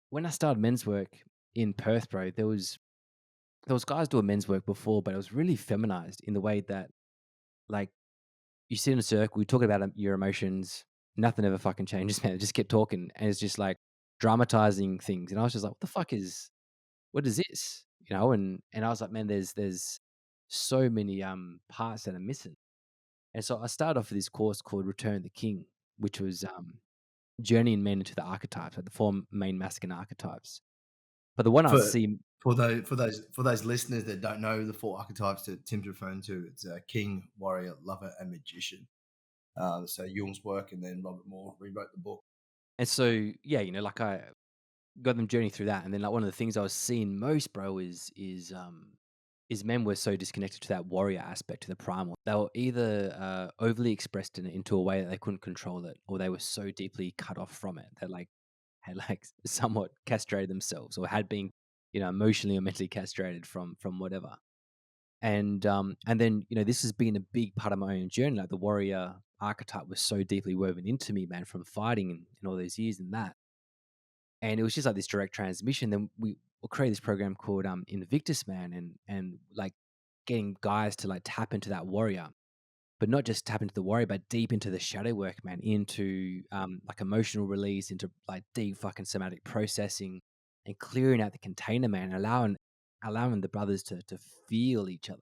when I started men's work in Perth, bro, there was guys doing men's work before, but it was really feminized in the way that, like, you sit in a circle, you talk about, your emotions, nothing ever fucking changes, man. Just kept talking, and it's just, like, dramatizing things, and I was just like, what is this?" And I was like, "Man, there's so many, parts that are missing." And so I started off with this course called Return the King, which was, journeying men into the archetypes, like the 4 main masculine archetypes. But the one I For see. for those listeners that don't know the 4 archetypes that Tim's referring to, it's, king, warrior, lover, and magician. So Jung's work, and then Robert Moore rewrote the book. And so, yeah, like, I got them journey through that, and then, like, one of the things I was seeing most, bro, is men were so disconnected to that warrior aspect, to the primal. They were either, overly expressed in it into a way that they couldn't control it, or they were so deeply cut off from it that, like, had, like, somewhat castrated themselves, or had been, emotionally or mentally castrated from whatever. And then, this has been a big part of my own journey. Like, the warrior archetype was so deeply woven into me, man, from fighting and all those years and that. And it was just like this direct transmission. Then we will create this program called Invictus, man, and like getting guys to, like, tap into that warrior, but not just tap into the warrior, but deep into the shadow work, man, into like emotional release, into like deep fucking somatic processing, and clearing out the container, man, allowing the brothers to feel each other,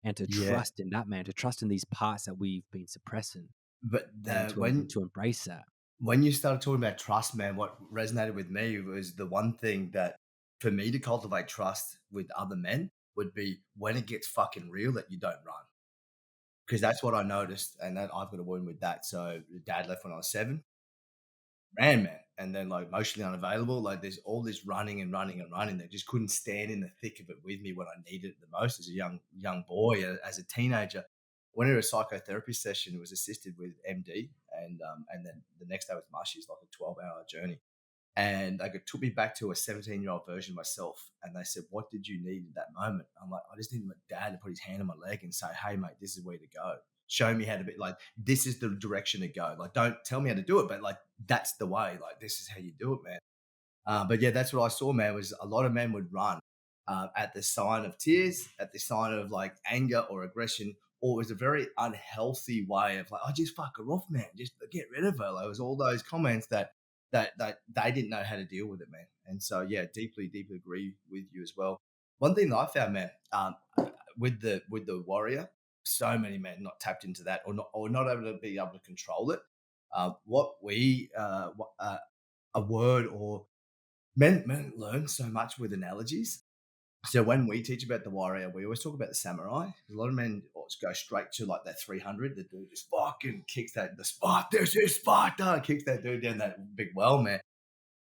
and to Yeah, trust in that, man, to trust in these parts that we've been suppressing, but and the to embrace that. when you started talking about trust, man, what resonated with me was the one thing that for me to cultivate trust with other men would be when it gets fucking real that you don't run. Because that's what I noticed, and that I've got a wound with that. So dad left when I was 7, ran, man, and then, like, emotionally unavailable. Like, there's all this running and running and running that just couldn't stand in the thick of it with me when I needed it the most as a young boy. As a teenager, went to a psychotherapy session. It was assisted with MD, and then the next day was mushies, like a 12-hour journey. And they took me back to a 17-year-old version of myself. And they said, "What did you need at that moment?" I'm like, "I just need my dad to put his hand on my leg and say, 'Hey, mate, this is where to go. Show me how to be like, this is the direction to go. Like, don't tell me how to do it, but like, that's the way. Like, this is how you do it, man.'" But yeah, that's what I saw, man, was a lot of men would run at the sign of tears, at the sign of like anger or aggression, or it was a very unhealthy way of like, "I just fuck her off, man. Just get rid of her." Like, it was all those comments that they didn't know how to deal with it, man. And so, yeah, deeply, deeply agree with you as well. One thing that I found, man, with the warrior, so many men not tapped into that, or not able to be able to control it. What we a word or men learn so much with analogies. So when we teach about the warrior, we always talk about the samurai. A lot of men always go straight to like that 300. The dude just fucking kicks that the spot. This is Sparta. Kicks that dude down that big well, man.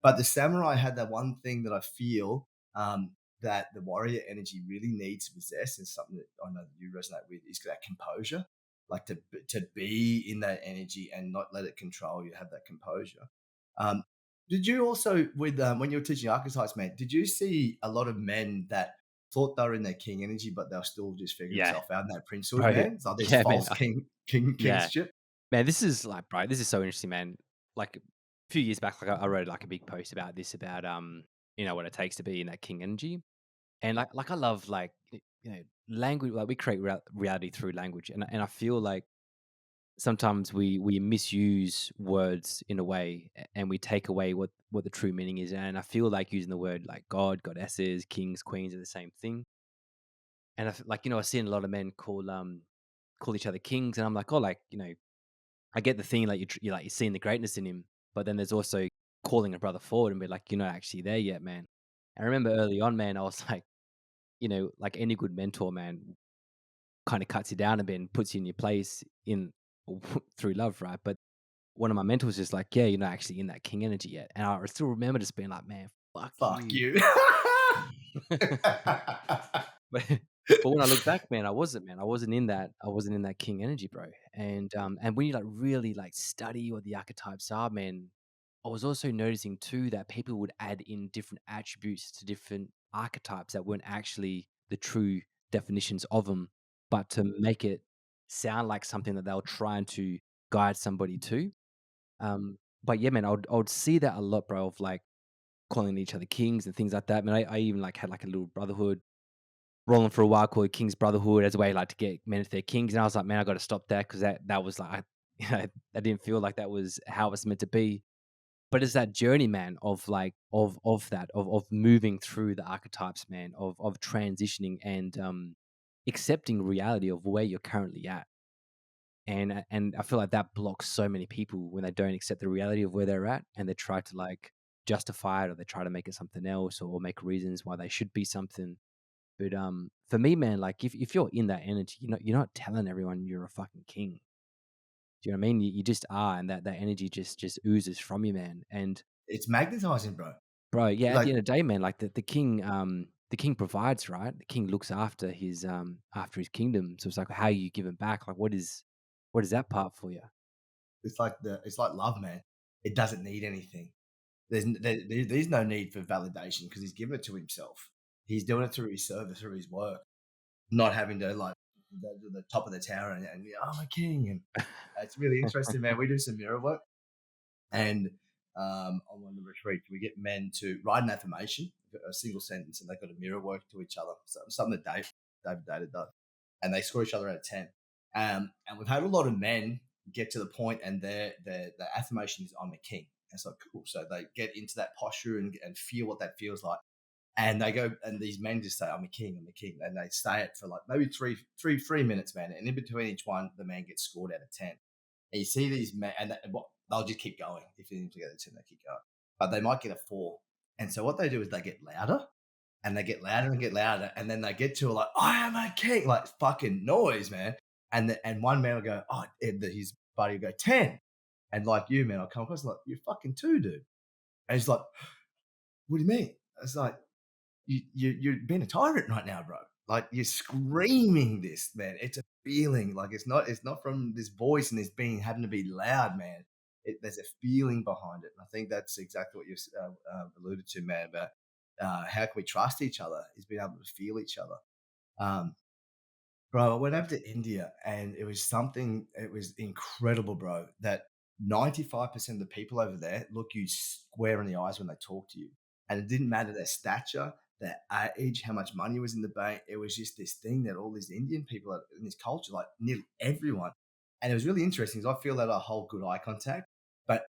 But the samurai had that one thing that I feel that the warrior energy really needs to possess, and something that I know that you resonate with, is that composure. Like, to be in that energy and not let it control you, have that composure. Um, did you also, with when you were teaching archetypes, man? Did you see a lot of men that thought they were in their king energy, but they'll still just figure Yeah, themselves out in that princehood, bro. man? It's like this Yeah, man. false king Yeah, shit. man. This is like, bro. This is so interesting, man. Like, a few years back, like, I wrote like a big post about this, about what it takes to be in that king energy. And like I love, like, language. Like, we create reality through language, and I feel like sometimes we misuse words in a way, and we take away what the true meaning is. And I feel like using the word like God, goddesses, kings, queens are the same thing. And like, I've seen a lot of men call each other kings, and I'm like, oh, like, I get the thing, like, you're seeing the greatness in him, but then there's also calling a brother forward and be like, "You're not actually there yet, man." I remember early on, man, I was like, like any good mentor, man, kind of cuts you down a bit and puts you in your place in through love, right? But one of my mentors was just like, "Yeah, you're not actually in that king energy yet." And I still remember just being like, "Man, fuck Fuck you." you. But but when I look back, man, I wasn't, man. I wasn't in that king energy, bro. And when you, like, really, like, study what the archetypes are, man, I was also noticing too that people would add in different attributes to different archetypes that weren't actually the true definitions of them, but to make it sound like something that they were trying to guide somebody to. But yeah, man, I would see that a lot, bro, of like, calling each other kings and things like that. Man, I even like had like a little brotherhood rolling for a while called King's Brotherhood as a way like to get men to their kings. And I was like, man, I got to stop that because that was like, I didn't feel like that was how it's meant to be. But it's that journey, man, of like of moving through the archetypes, man, of transitioning and accepting reality of where you're currently at. And I feel like that blocks so many people when they don't accept the reality of where they're at and they try to like justify it or they try to make it something else or make reasons why they should be something. But for me, man, like if you're in that energy, you're not telling everyone you're a fucking king. Do you know what I mean? You just are, and that energy just oozes from you, man. And It's magnetizing, bro. bro, yeah, at Like, the end of the day, man, like the king provides, right? The king looks after his kingdom. So it's like how you give him back. Like what is that part for you? it's like love, man. It doesn't need anything. There's no need for validation because he's given it to himself. He's doing it through his service, through his work, not having to like go to the top of the tower and be, I'm a king. And it's really interesting, man. We do some mirror work, and on one of the retreats, we get men to write an affirmation, a single sentence, and they've got to mirror work to each other. So something that David Data does, and they score each other out of 10. And we've had a lot of men get to the point, and their affirmation is, "I'm a king." And it's like cool. So they get into that posture and feel what that feels like. And they go, and these men just say, I'm a king, I'm a king. And they say it for like maybe 3 minutes, man. And in between each one, the man gets scored out of 10. And you see these men, and they'll just keep going. If you need to get a 10, they keep going. But they might get a 4. And so what they do is they get louder and they get louder and get louder. And then they get to like, I am a king, like fucking noise, man. And one man will go, oh, and his buddy will go 10. And like you, man, I'll come across like, you're fucking 2, dude. And he's like, what do you mean? It's like, you're being a tyrant right now, bro. Like you're screaming this, man. It's a feeling. Like it's not from this voice and this being having to be loud, man. There's a feeling behind it. And I think that's exactly what you alluded to, man. About how can we trust each other? Is being able to feel each other. Um, Bro, I went over to India and it was incredible, bro, that 95% of the people over there look you square in the eyes when they talk to you. And it didn't matter their stature, their age, how much money was in the bank. It was just this thing that all these Indian people in this culture, like nearly everyone. And it was really interesting because I feel that I hold good eye contact, but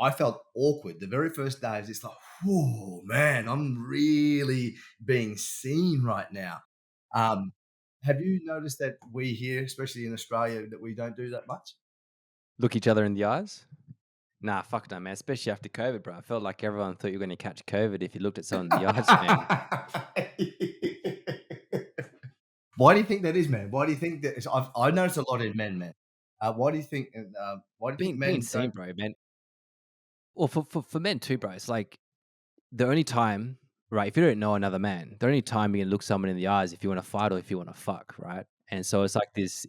I felt awkward. The very first day, I was just like, whoa, man, I'm really being seen right now. Um, have you noticed that we here, especially in Australia, that we don't do that much? Look each other in the eyes? Nah, fuck no, man. Especially after COVID, bro. I felt like everyone thought you were gonna catch COVID if you looked at someone in the eyes, man. Why do you think that is, man? Why do you think that? I've noticed a lot in men, man. Why do you think? Why do you think Being men seen, don't? bro, man. Well, for men too, bro. It's like the only time, right? If you don't know another man, the only time you can look someone in the eyes if you want to fight or if you want to fuck, right? And so it's like this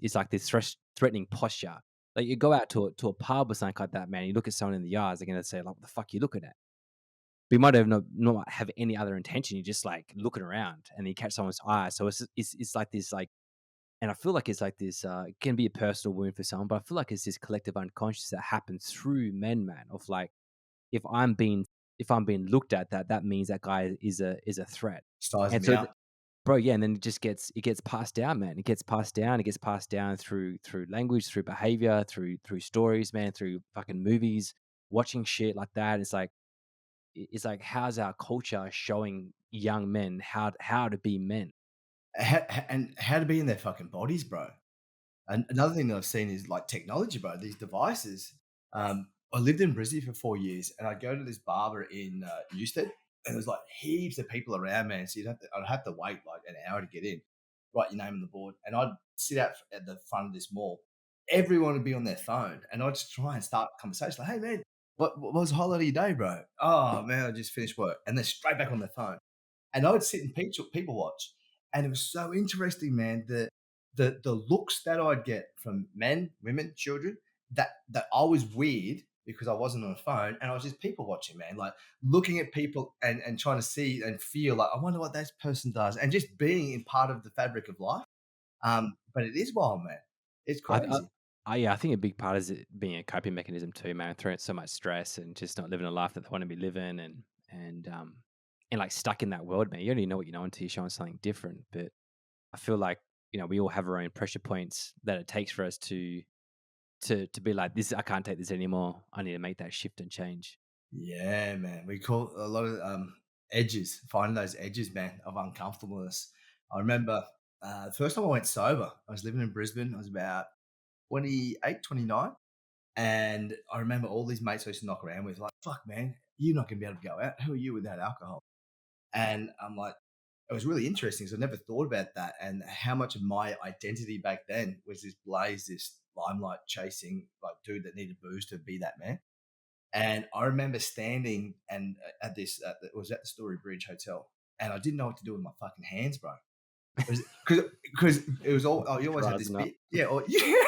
threatening posture. Like you go out to a pub or something like that, man. You look at someone in the eyes, they're gonna say like, "What the fuck you looking at?" But you might have not have any other intention. You're just like looking around, and then you catch someone's eye. So it's like this like, and I feel like it's like this. It can be a personal wound for someone, but I feel like it's this collective unconscious that happens through men, man. Of like, if I'm being if I'm being looked at, that means that guy is a threat. Size And me so, up. bro, yeah, and then it gets passed down, man. It gets passed down. It gets passed down through language, through behavior, through stories, man, through fucking movies, watching shit like that. It's like how's our culture showing young men how to be men? And how to be in their fucking bodies, bro. And another thing that I've seen is like technology, bro. These devices. I lived in Brisbane for 4 years, and I'd go to this barber in Newstead, and there's like heaps of people around, man. So I'd have to wait like an hour to get in, write your name on the board, and I'd sit out at the front of this mall. Everyone would be on their phone, and I'd just try and start a conversation like, "Hey, man, what was the highlight of your day, bro? Oh man, I just finished work," and they're straight back on their phone. And I would sit and people watch, and it was so interesting, man. The looks that I'd get from men, women, children, that I was weird because I wasn't on a phone and I was just people watching, man. Like looking at people and trying to see and feel like I wonder what that person does, and just being in part of the fabric of life. But it is wild, man. It's I, I, crazy. yeah, I think a big part is it being a coping mechanism too, man. Throwing so much stress and just not living a life that they want to be living, and like stuck in that world, man. You only know what you know until you're showing something different. But I feel like, we all have our own pressure points that it takes for us to be like, this, I can't take this anymore. I need to make that shift and change. Yeah, man. We call a lot of edges, finding those edges, man, of uncomfortableness. I remember the first time I went sober, I was living in Brisbane. I was about 28, 29. And I remember all these mates I used to knock around with, like, fuck, man, you're not going to be able to go out. Who are you without alcohol? And I'm like, it was really interesting because I never thought about that and how much of my identity back then was this Blaze, this limelight chasing like dude that needed booze to be that man. And I remember standing and at this, it was at the Story Bridge Hotel, and I didn't know what to do with my fucking hands, bro. Because it was all, oh, you always have this Rising up. bit, yeah, or, yeah.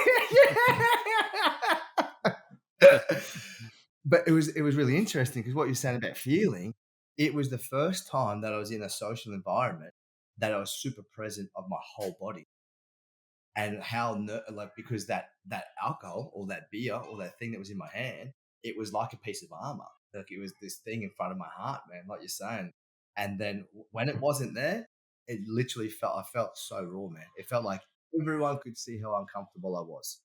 But it was really interesting because what you're saying about feeling, it was the first time that I was in a social environment that I was super present of my whole body and how like because that alcohol or that beer or that thing that was in my hand, it was like a piece of armor. Like it was this thing in front of my heart, man, like you're saying. And then when it wasn't there, it literally I felt so raw, man. It felt like everyone could see how uncomfortable I was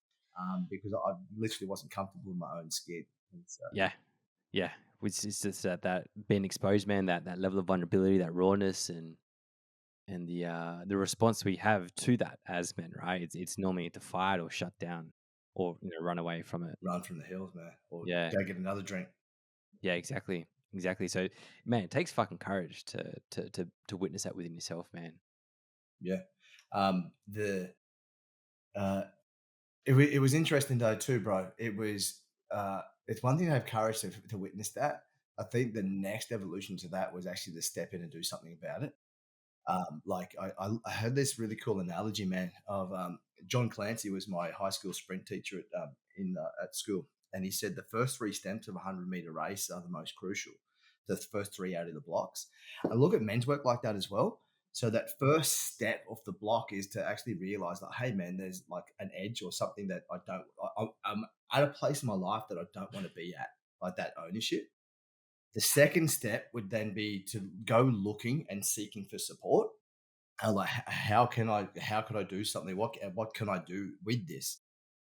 because I literally wasn't comfortable in my own skin. And so, Yeah. Yeah. Which is just that being exposed, man, that level of vulnerability, that rawness, and the response we have to that as men, right? It's normally to fight or shut down or run away from it. run from the hills, man, or Yeah. go get another drink. Yeah, exactly. Exactly. So, man, it takes fucking courage to witness that within yourself, man. Yeah. The it was interesting though too, bro. It's one thing to have courage to witness that. I think the next evolution to that was actually to step in and do something about it. Like I heard this really cool analogy, man, of John Clancy was my high school sprint teacher at school, and he said the first three steps of a 100-meter race are the most crucial. The first three out of the blocks. I look at men's work like that as well. So that first step off the block is to actually realize that, hey, man, there's like an edge or something that I'm at a place in my life that I don't want to be at, like that ownership. The second step would then be to go looking and seeking for support. Like, how could I do something? What can I do with this?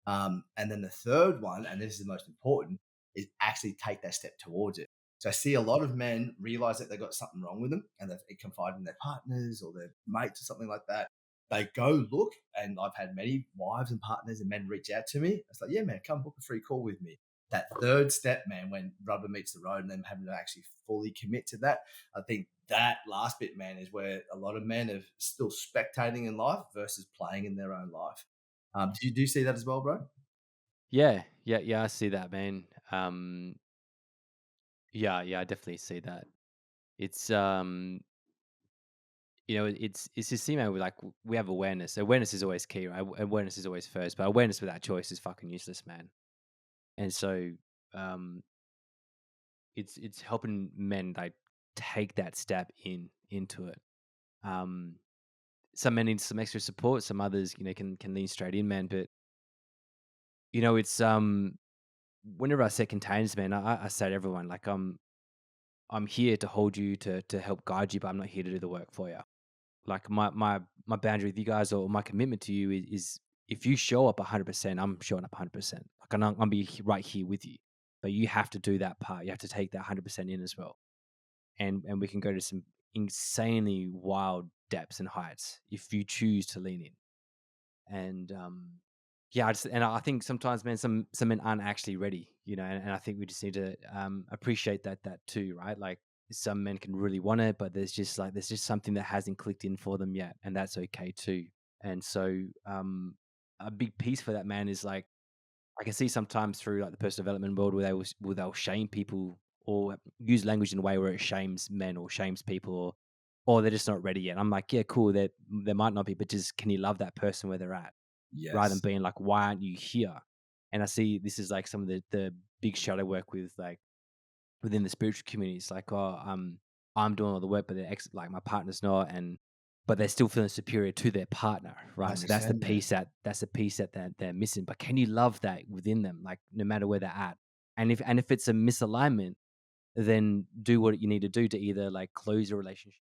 And then the third one, and this is the most important, is actually take that step towards it. So I see a lot of men realize that they've got something wrong with them and they've confided in their partners or their mates or something like that. They go look, and I've had many wives and partners and men reach out to me. It's like, yeah, man, come book a free call with me. That third step, man, when rubber meets the road and them having to actually fully commit to that, I think that last bit, man, is where a lot of men are still spectating in life versus playing in their own life. Do you see that as well, bro? Yeah, yeah, yeah. I see that, man. Yeah, yeah. I definitely see that. It's it's just, we like we have awareness. Awareness is always key, right? Awareness is always first, but awareness without choice is fucking useless, man. And so, um, it's helping men like take that step into it. Um, some men need some extra support. Some others, can lean straight in, man. But it's whenever I set containers, man, I say to everyone like I'm here to hold you to help guide you, but I'm not here to do the work for you. Like my boundary with you guys or my commitment to you is if you show up 100%, I'm showing up 100%. Like I'm be right here with you, but you have to do that part. You have to take that 100% in as well, and we can go to some insanely wild depths and heights if you choose to lean in. And yeah, I think sometimes, man, some men aren't actually ready, and I think we just need to appreciate that too, right? Like some men can really want it, but there's just something that hasn't clicked in for them yet, and that's okay too. And so a big piece for that, man, is like I can see sometimes through like the personal development world where they'll shame people or use language in a way where it shames men or shames people or they're just not ready yet. I'm like, yeah, cool. That they might not be, but just can you love that person where they're at? Rather than Yes. being like, "Why aren't you here?" And I see this is like some of the big shadow work with like within the spiritual community. It's like, "Oh, I'm doing all the work, but like my partner's not," and but they're still feeling superior to their partner, right? So that's the 100%, man. piece that they're missing. But can you love that within them, like no matter where they're at? And if it's a misalignment, then do what you need to do to either like close your relationship